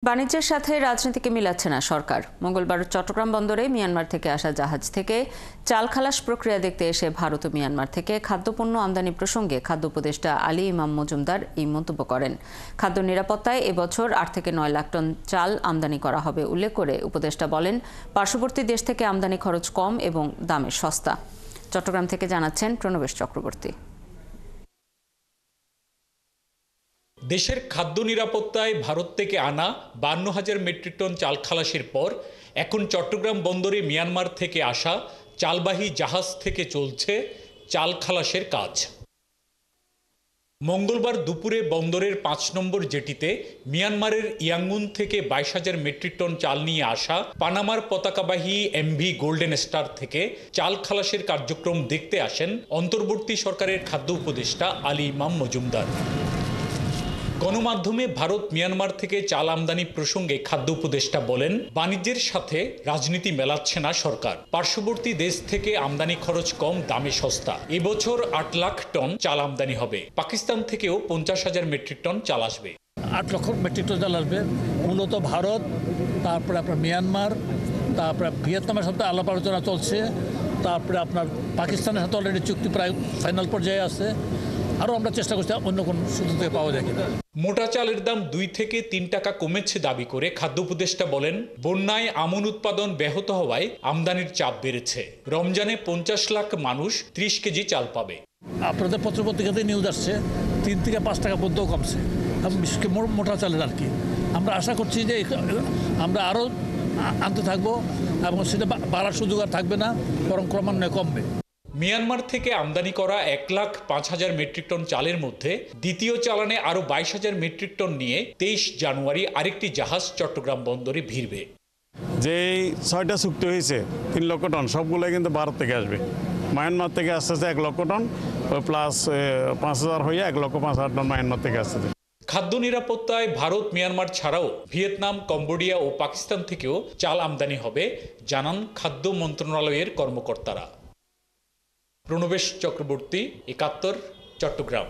বাণিজ্যের সাথে রাজনীতিকে মিলাচ্ছে না সরকার। মঙ্গলবার চট্টগ্রাম বন্দরে মিয়ানমার থেকে আসা জাহাজ থেকে চাল খালাস প্রক্রিয়া দেখতে এসে ভারত ও মিয়ানমার থেকে খাদ্যপণ্য আমদানি প্রসঙ্গে খাদ্য উপদেষ্টা আলী ইমাম মজুমদার এই মন্তব্য করেন। খাদ্য নিরাপত্তায় এবছর 8 থেকে 9 লাখ টন চাল আমদানি করা হবে উল্লেখ করে উপদেষ্টা বলেন, পার্শ্ববর্তী দেশ থেকে আমদানি খরচ কম এবং দামে সস্তা। চট্টগ্রাম থেকে জানাচ্ছেন প্রণবেশ চক্রবর্তী। দেশের খাদ্য নিরাপত্তায় ভারত থেকে আনা 52,000 মেট্রিক টন চাল খালাসের পর এখন চট্টগ্রাম বন্দরে মিয়ানমার থেকে আসা চালবাহী জাহাজ থেকে চলছে চাল খালাসের কাজ। মঙ্গলবার দুপুরে বন্দরের 5 নম্বর জেটিতে মিয়ানমারের ইয়াঙ্গুন থেকে 22,000 মেট্রিক টন চাল নিয়ে আসা পানামার পতাকাবাহী এমভি গোল্ডেন স্টার থেকে চাল খালাসের কার্যক্রম দেখতে আসেন অন্তর্বর্তী সরকারের খাদ্য উপদেষ্টা আলী ইমাম মজুমদার। গণমাধ্যমে ভারত মিয়ানমার থেকে চাল আমদানি প্রসঙ্গে খাদ্য উপদেষ্টা বলেন, বাণিজ্যের সাথে রাজনীতি মেলাচ্ছে না সরকার। পার্শ্ববর্তী দেশ থেকে আমদানি খরচ কম, দামে সস্তা। এবছর 8 লাখ টন চাল আমদানি হবে। পাকিস্তান থেকেও 50,000 মেট্রিক টন চাল আসবে। 8 লক্ষ মেট্রিক টন চাল আসবে। মূলত ভারত, তারপরে আপনার মিয়ানমার, তারপরে ভিয়েতনামের সাথে আলাপ আলোচনা চলছে, তারপরে আপনার পাকিস্তানের সাথে অলরেডি চুক্তি প্রায় ফাইনাল পর্যায়ে আছে। আরও আমরা চেষ্টা করছি অন্য কোন সূত্র থেকে পাওয়া যায় কিনা। মোটা চালের দাম 2 থেকে 3 টাকা কমেছে দাবি করে খাদ্য উপদেষ্টা বলেন, বন্যায় আমন উৎপাদন ব্যাহত হওয়ায় আমদানির চাপ বেড়েছে। রমজানে 50 লাখ মানুষ 30 কেজি চাল পাবে। আপনাদের পত্রপত্রিকাতে নিউজ আসছে 3 থেকে 5 টাকা পর্যন্ত কমছে, বিশেষ করে মোটা চালের আর কি। আমরা আশা করছি যে আমরা আরও আনতে থাকবো এবং সেটা বাড়ার সুযোগ আর থাকবে না, বরং ক্রমান্বয়ে কমবে। মিয়ানমার থেকে আমদানি করা 1,05,000 মেট্রিক টন চালের মধ্যে দ্বিতীয় চালানে আরও 22,000 মেট্রিক টন নিয়ে 23 জানুয়ারি আরেকটি জাহাজ চট্টগ্রাম বন্দরে ভিড়বে। যে 6টা চুক্তি হয়েছে 3 লক্ষ টন, সবগুলোই কিন্তু ভারত থেকে আসবে। মায়ানমার থেকে আসতেছে 1 লক্ষ টন, প্লাস 5,000 হয়ে 1,05,000 টন মায়ানমার থেকে আসতেছে। খাদ্য নিরাপত্তায় ভারত মিয়ানমার ছাড়াও ভিয়েতনাম, কম্বোডিয়া ও পাকিস্তান থেকেও চাল আমদানি হবে, জানান খাদ্য মন্ত্রণালয়ের কর্মকর্তারা। প্রণবেশ চক্রবর্তী, 71, চট্টগ্রাম।